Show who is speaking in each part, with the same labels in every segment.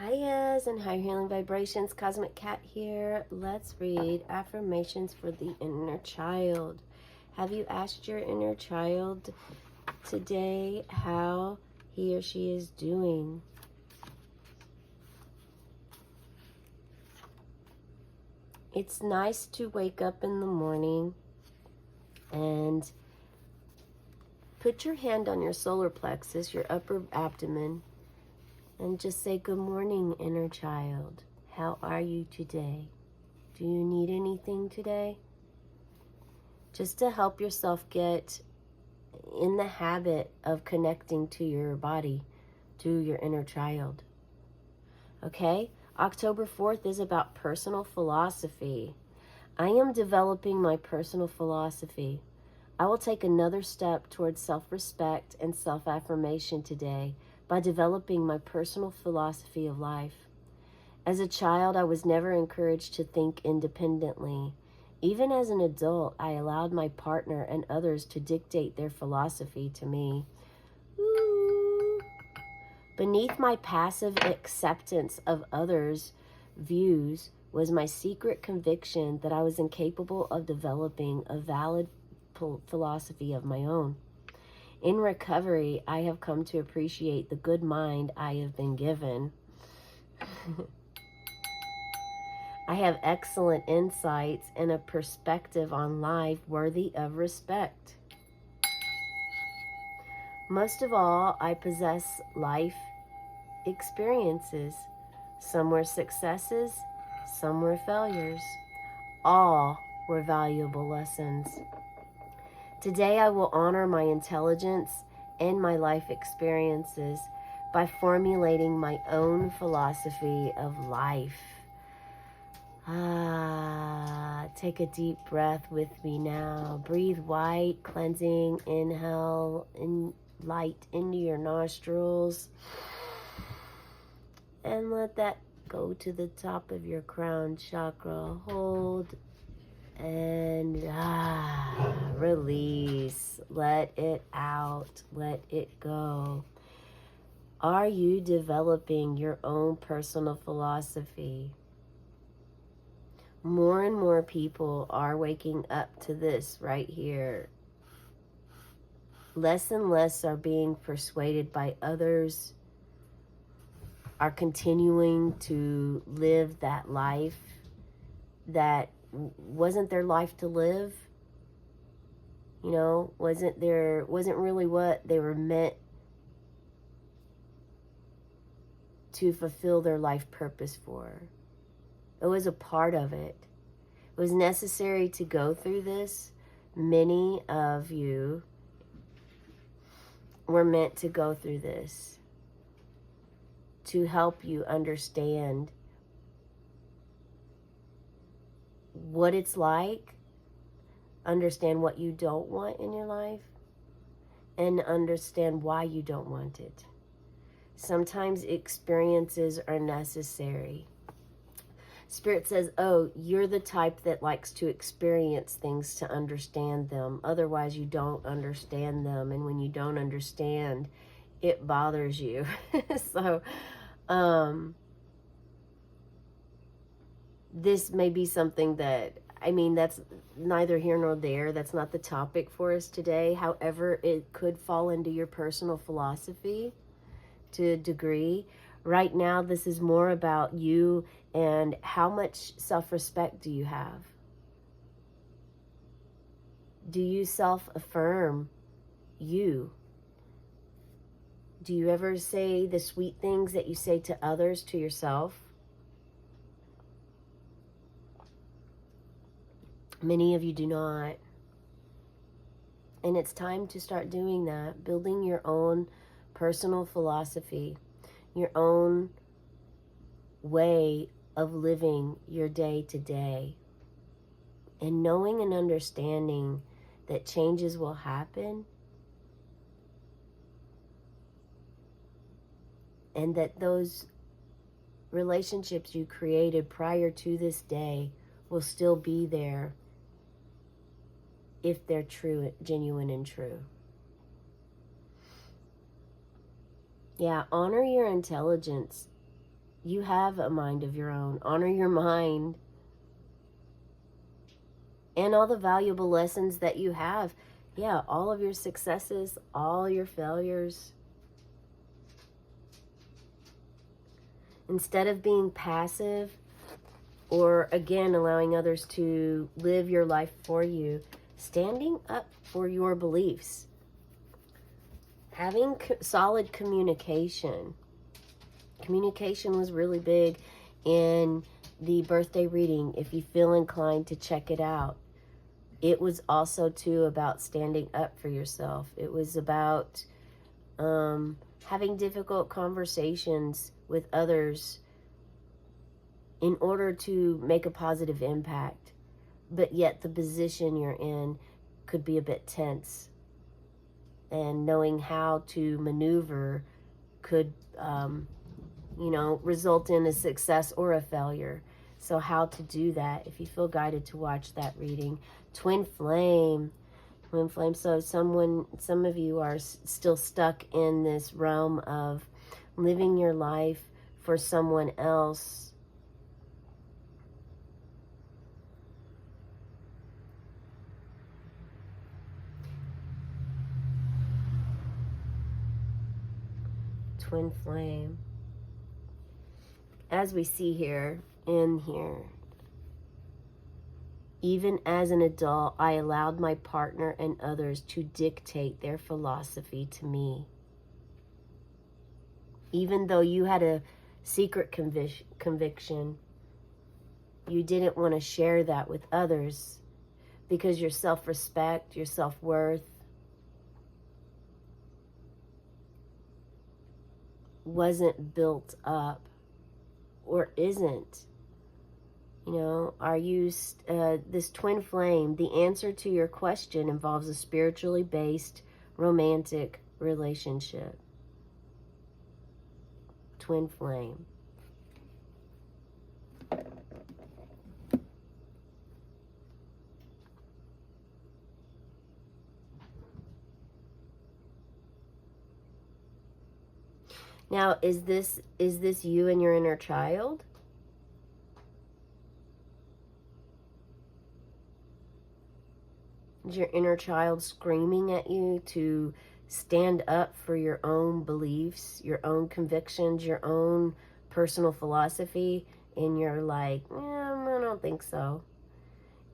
Speaker 1: Highas and higher healing vibrations. Cosmic Cat here. Let's read affirmations for the inner child. Have you asked your inner child today how he or she is doing? It's nice to wake up in the morning and put your hand on your solar plexus, your upper abdomen, and just say, good morning, inner child. How are you today? Do you need anything today? Just to help yourself get in the habit of connecting to your body, to your inner child. Okay? October 4th is about personal philosophy. I am developing my personal philosophy. I will take another step towards self-respect and self-affirmation today by developing my personal philosophy of life. As a child, I was never encouraged to think independently. Even as an adult, I allowed my partner and others to dictate their philosophy to me. Ooh. Beneath my passive acceptance of others' views was my secret conviction that I was incapable of developing a valid philosophy of my own. In recovery, I have come to appreciate the good mind I have been given. I have excellent insights and a perspective on life worthy of respect. Most of all, I possess life experiences. Some were successes, some were failures. All were valuable lessons. Today I will honor my intelligence and my life experiences by formulating my own philosophy of life. Take a deep breath with me now. Breathe white, cleansing, inhale in light into your nostrils. And let that go to the top of your crown chakra. Hold and release. Let it out. Let it go. Are you developing your own personal philosophy? More and more people are waking up to this right here. Less and less are being persuaded by others, are continuing to live that life that wasn't their life to live. You know, wasn't really what they were meant to fulfill their life purpose for. It was a part of it. It was necessary to go through this. Many of you were meant to go through this to help you understand what it's like, understand what you don't want in your life, and understand why you don't want it. Sometimes experiences are necessary. Spirit says, oh, you're the type that likes to experience things to understand them. Otherwise, you don't understand them. And when you don't understand, it bothers you. So, this may be something that, that's neither here nor there. That's not the topic for us today. However, it could fall into your personal philosophy to a degree. Right now, this is more about you and how much self-respect do you have? Do you self-affirm you? Do you ever say the sweet things that you say to others to yourself? Many of you do not. And it's time to start doing that, building your own personal philosophy, your own way of living your day to day, and knowing and understanding that changes will happen, and that those relationships you created prior to this day will still be there if they're true, genuine and true. Yeah, honor your intelligence. You have a mind of your own. Honor your mind and all the valuable lessons that you have. Yeah, all of your successes, all your failures. Instead of being passive or, again, allowing others to live your life for you, standing up for your beliefs, having solid communication. Communication was really big in the birthday reading, if you feel inclined to check it out. It was also, too, about standing up for yourself. It was about having difficult conversations with others in order to make a positive impact. But yet the position you're in could be a bit tense. And knowing how to maneuver could result in a success or a failure. So how to do that, if you feel guided to watch that reading. Twin flame. So some of you are still stuck in this realm of living your life for someone else. Twin flame. As we see here, even as an adult, I allowed my partner and others to dictate their philosophy to me. Even though you had a secret conviction, you didn't want to share that with others because your self-respect, your self-worth wasn't built up. Or isn't. Are you this twin flame? The answer to your question involves a spiritually based romantic relationship. Twin flame. Now, is this you and your inner child? Is your inner child screaming at you to stand up for your own beliefs, your own convictions, your own personal philosophy, and you're like, I don't think so?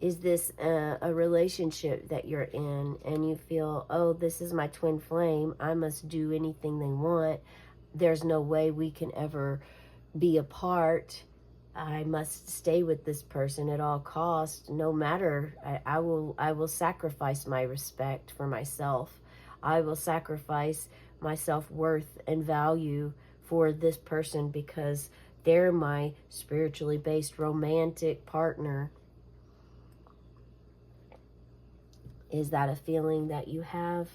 Speaker 1: Is this a relationship that you're in and you feel, oh, this is my twin flame, I must do anything they want, there's no way we can ever be apart, I must stay with this person at all costs, no matter, I will sacrifice my respect for myself, I will sacrifice my self-worth and value for this person because they're my spiritually based romantic partner. Is that a feeling that you have?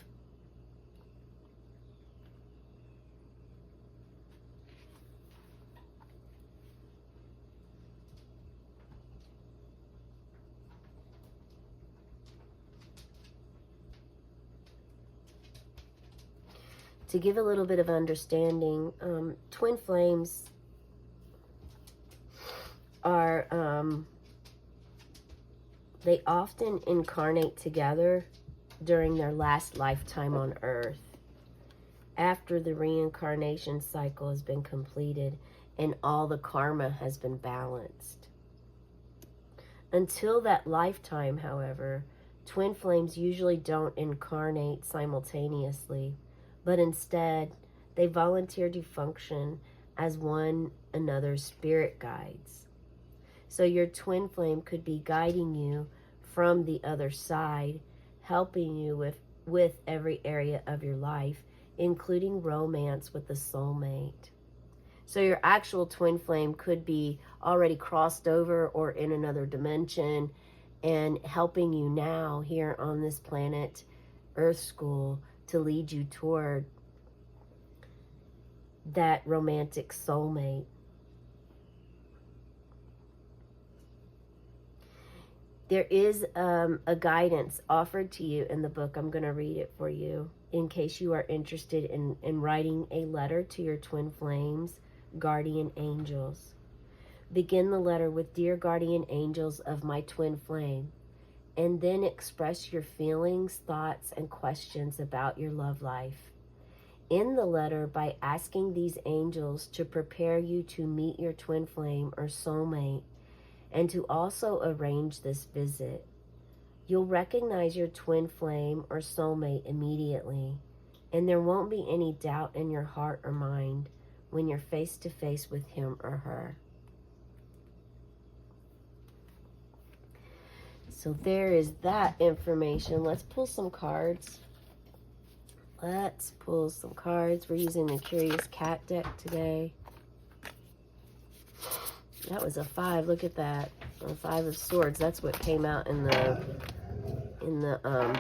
Speaker 1: To give a little bit of understanding, twin flames are, they often incarnate together during their last lifetime on Earth, after the reincarnation cycle has been completed and all the karma has been balanced. Until that lifetime, however, twin flames usually don't incarnate simultaneously, but instead they volunteer to function as one another's spirit guides. So your twin flame could be guiding you from the other side, helping you with every area of your life, including romance with the soulmate. So your actual twin flame could be already crossed over or in another dimension and helping you now here on this planet, Earth School, to lead you toward that romantic soulmate. There is a guidance offered to you in the book. I'm going to read it for you in case you are interested in writing a letter to your twin flames guardian angels. Begin the letter with "Dear guardian angels of my twin flame," and then express your feelings, thoughts, and questions about your love life. End the letter by asking these angels to prepare you to meet your twin flame or soulmate, and to also arrange this visit. You'll recognize your twin flame or soulmate immediately, and there won't be any doubt in your heart or mind when you're face to face with him or her. So there is that information. Let's pull some cards. Let's pull some cards. We're using the Curious Cat deck today. That was a 5. Look at that. A 5 of Swords. That's what came out in the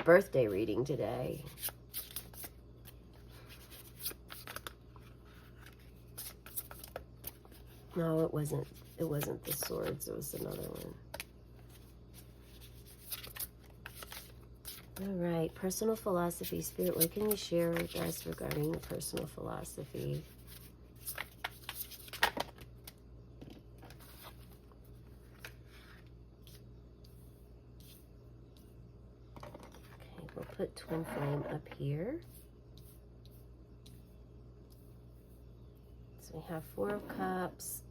Speaker 1: birthday reading today. No, it wasn't. It wasn't the Swords. It was another one. All right, personal philosophy. Spirit, what can you share with us regarding your personal philosophy? Okay, we'll put twin flame up here. So we have 4 of Cups.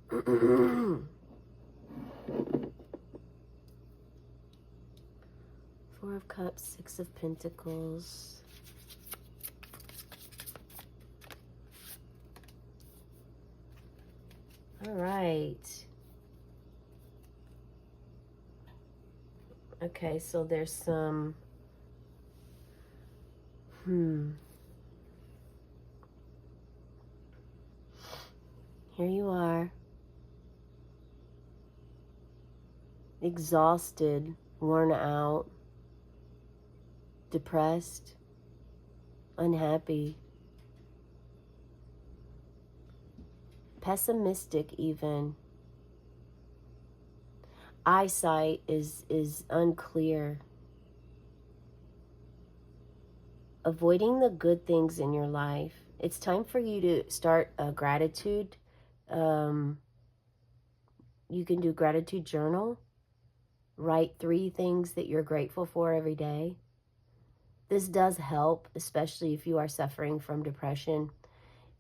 Speaker 1: 4 of Cups, 6 of Pentacles. All right. Okay, so there's some... Here you are. Exhausted, worn out, depressed, unhappy, pessimistic even. Eyesight is unclear. Avoiding the good things in your life. It's time for you to start a gratitude. You can do gratitude journal. Write 3 things that you're grateful for every day. This does help, especially if you are suffering from depression,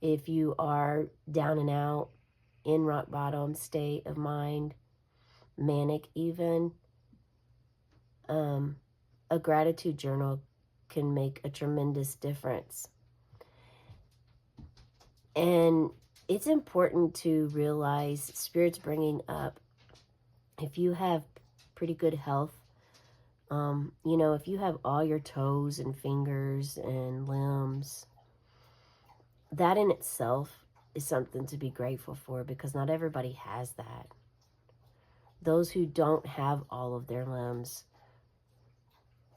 Speaker 1: if you are down and out, in rock bottom state of mind, manic even. A gratitude journal can make a tremendous difference. And it's important to realize, Spirit's bringing up, if you have pretty good health, you know, if you have all your toes and fingers and limbs, that in itself is something to be grateful for, because not everybody has that. Those who don't have all of their limbs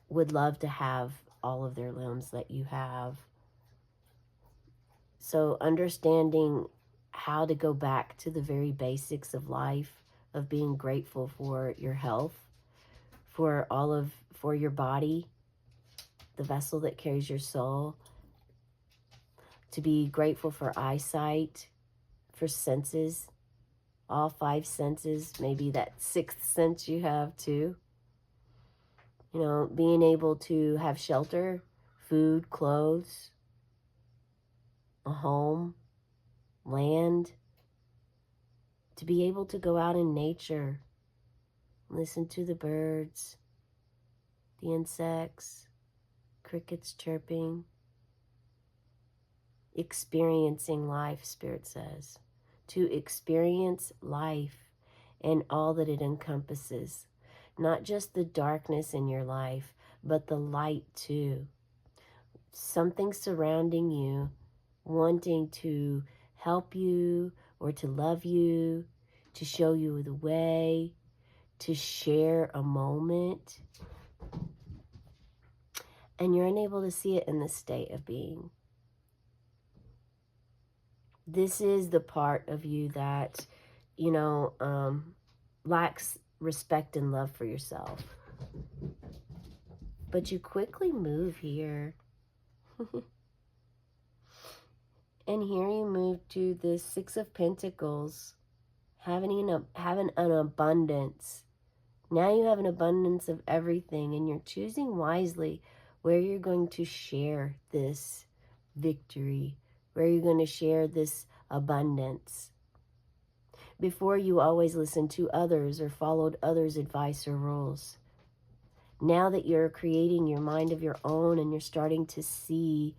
Speaker 1: would love to have all of their limbs that you have. So understanding how to go back to the very basics of life, of being grateful for your health, for your body, the vessel that carries your soul, to be grateful for eyesight, for senses, all 5 senses, maybe that 6th sense you have too. You know, being able to have shelter, food, clothes, a home, land, to be able to go out in nature, listen to the birds, the insects, crickets chirping, experiencing life, Spirit says. To experience life and all that it encompasses. Not just the darkness in your life, but the light too. Something surrounding you, wanting to help you or to love you, to show you the way, to share a moment. And you're unable to see it in this state of being. This is the part of you that, you know, lacks respect and love for yourself. But you quickly move here. And here you move to the Six of Pentacles, having an abundance. Now you have an abundance of everything, and you're choosing wisely where you're going to share this victory, where you're going to share this abundance. Before, you always listened to others or followed others' advice or rules. Now that you're creating your mind of your own and you're starting to see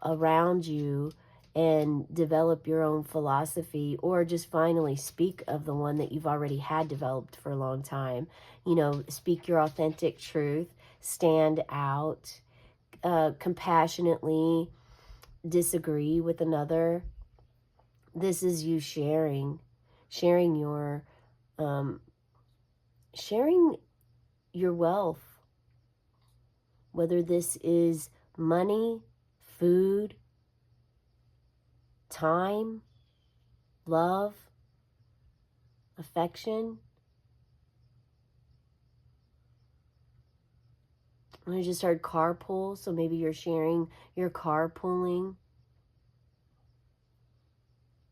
Speaker 1: around you and develop your own philosophy, or just finally speak of the one that you've already had developed for a long time, you know, speak your authentic truth, stand out, compassionately disagree with another. This is you sharing your sharing your wealth, whether this is money, food, time, love, affection. I just heard carpool, so maybe you're sharing your carpooling,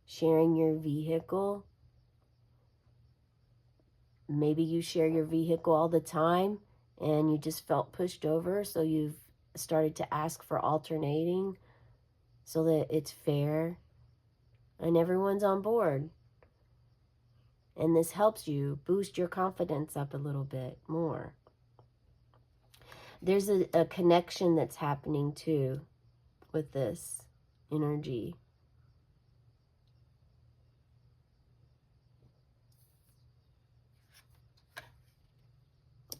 Speaker 1: sharing your vehicle. Maybe you share your vehicle all the time and you just felt pushed over, so you've started to ask for alternating so that it's fair and everyone's on board. And this helps you boost your confidence up a little bit more. There's a connection that's happening too with this energy.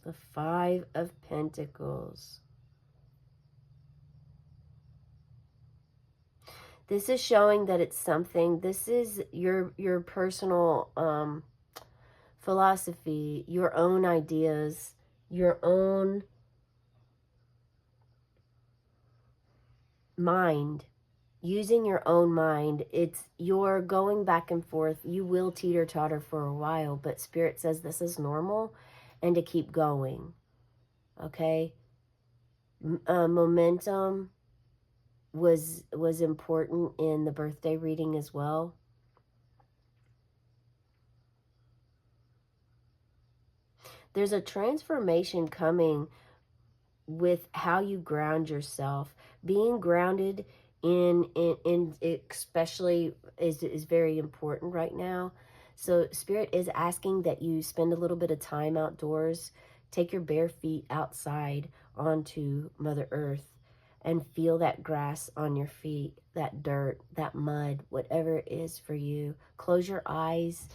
Speaker 1: The Five of Pentacles. This is showing that it's something. This is your personal philosophy, your own ideas, your own mind. Using your own mind. It's you're going back and forth. You will teeter-totter for a while, but Spirit says this is normal and to keep going. Okay? Momentum was important in the birthday reading as well. There's a transformation coming with how you ground yourself. Being grounded in especially is very important right now. So Spirit is asking that you spend a little bit of time outdoors. Take your bare feet outside onto Mother Earth and feel that grass on your feet, that dirt, that mud, whatever it is for you. Close your eyes.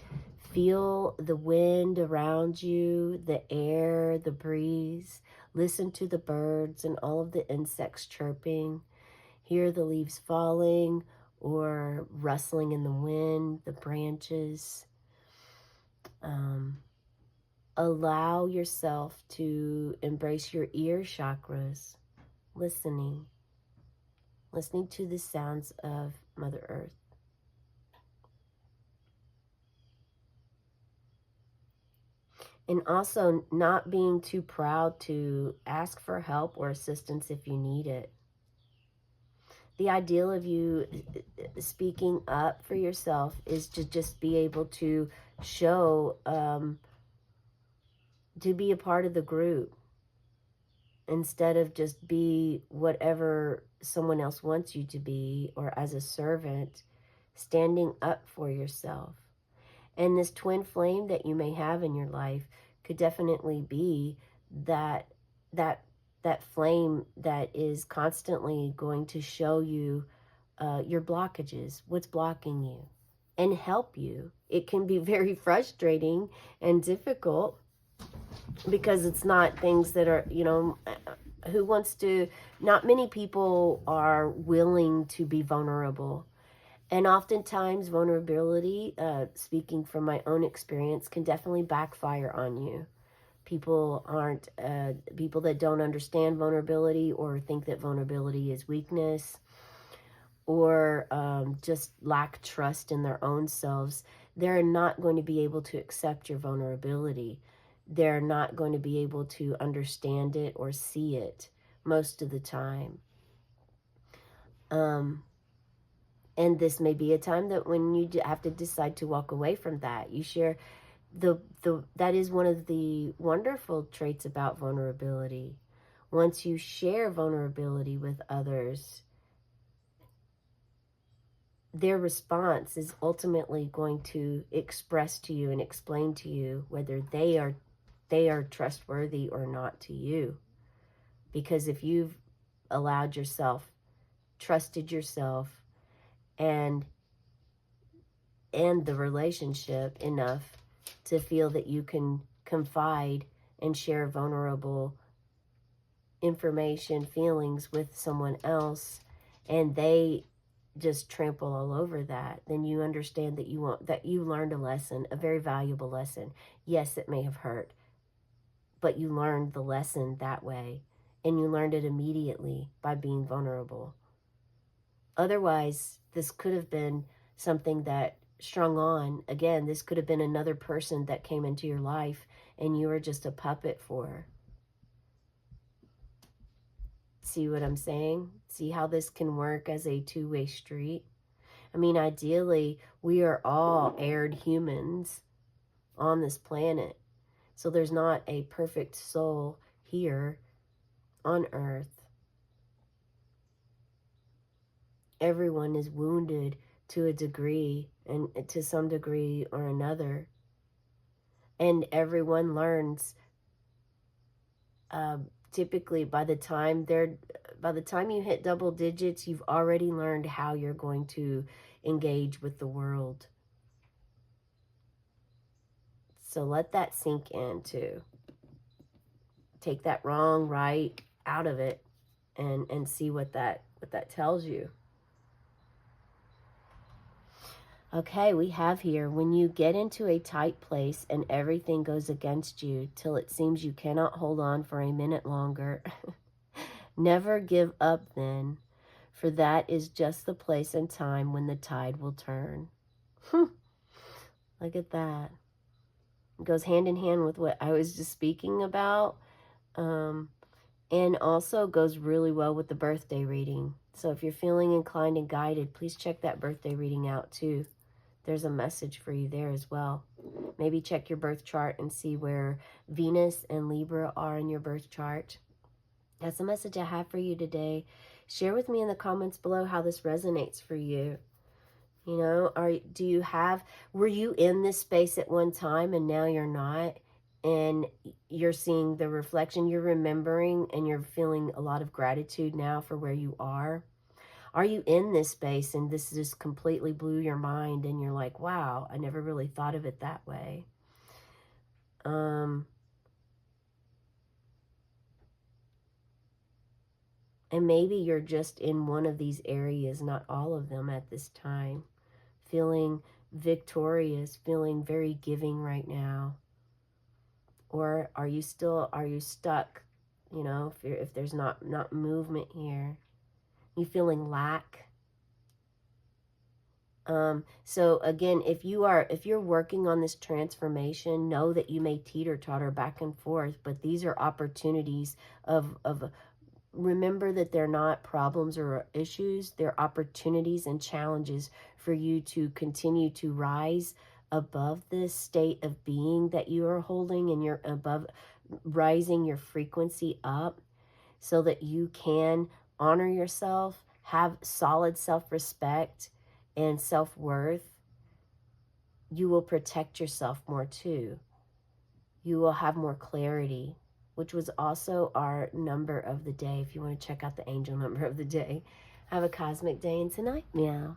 Speaker 1: Feel the wind around you, the air, the breeze. Listen to the birds and all of the insects chirping. Hear the leaves falling or rustling in the wind, the branches. Allow yourself to embrace your ear chakras, listening to the sounds of Mother Earth. And also not being too proud to ask for help or assistance if you need it. The ideal of you speaking up for yourself is to just be able to show, to be a part of the group instead of just be whatever someone else wants you to be, or as a servant, standing up for yourself. And this twin flame that you may have in your life could definitely be that flame that is constantly going to show you your blockages, what's blocking you, and help you. It can be very frustrating and difficult because it's not things that are, not many people are willing to be vulnerable. And oftentimes vulnerability, speaking from my own experience, can definitely backfire on you. People that don't understand vulnerability or think that vulnerability is weakness, or just lack trust in their own selves, they're not going to be able to accept your vulnerability. They're not going to be able to understand it or see it most of the time. And this may be a time that when you have to decide to walk away from that, you share that is one of the wonderful traits about vulnerability. Once you share vulnerability with others, their response is ultimately going to express to you and explain to you whether they are trustworthy or not to you. Because if you've allowed yourself, trusted yourself, and the relationship enough to feel that you can confide and share vulnerable information, feelings with someone else, and they just trample all over that, then you understand that you learned a lesson, a very valuable lesson. Yes, it may have hurt, but you learned the lesson that way, and you learned it immediately by being vulnerable. Otherwise, this could have been something that strung on. Again, this could have been another person that came into your life and you were just a puppet for. See what I'm saying? See how this can work as a two-way street? I mean, ideally, we are all aired humans on this planet. So there's not a perfect soul here on Earth. Everyone is wounded to a degree, and to some degree or another. And everyone learns, typically by the time you hit double digits, you've already learned how you're going to engage with the world. So let that sink in too. Take that wrong, right out of it, and see what that tells you. Okay, we have here, when you get into a tight place and everything goes against you till it seems you cannot hold on for a minute longer, never give up then, for that is just the place and time when the tide will turn. Look at that. It goes hand in hand with what I was just speaking about, and also goes really well with the birthday reading. So if you're feeling inclined and guided, please check that birthday reading out too. There's a message for you there as well. Maybe check your birth chart and see where Venus and Libra are in your birth chart. That's the message I have for you today. Share with me in the comments below how this resonates for you. You know, were you in this space at one time and now you're not? And you're seeing the reflection, you're remembering, and you're feeling a lot of gratitude now for where you are? Are you in this space and this just completely blew your mind and you're like, wow, I never really thought of it that way? And maybe you're just in one of these areas, not all of them at this time, feeling victorious, feeling very giving right now. Or are you stuck, you know, if there's not movement here? You feeling lack? So again, if you're working on this transformation, know that you may teeter-totter back and forth, but these are opportunities of remember that they're not problems or issues, they're opportunities and challenges for you to continue to rise above this state of being that you are holding, and you're above, rising your frequency up so that you can honor yourself, have solid self-respect and self-worth. You will protect yourself more too. You will have more clarity, which was also our number of the day. If you want to check out the angel number of the day. Have a cosmic day and tonight, meow.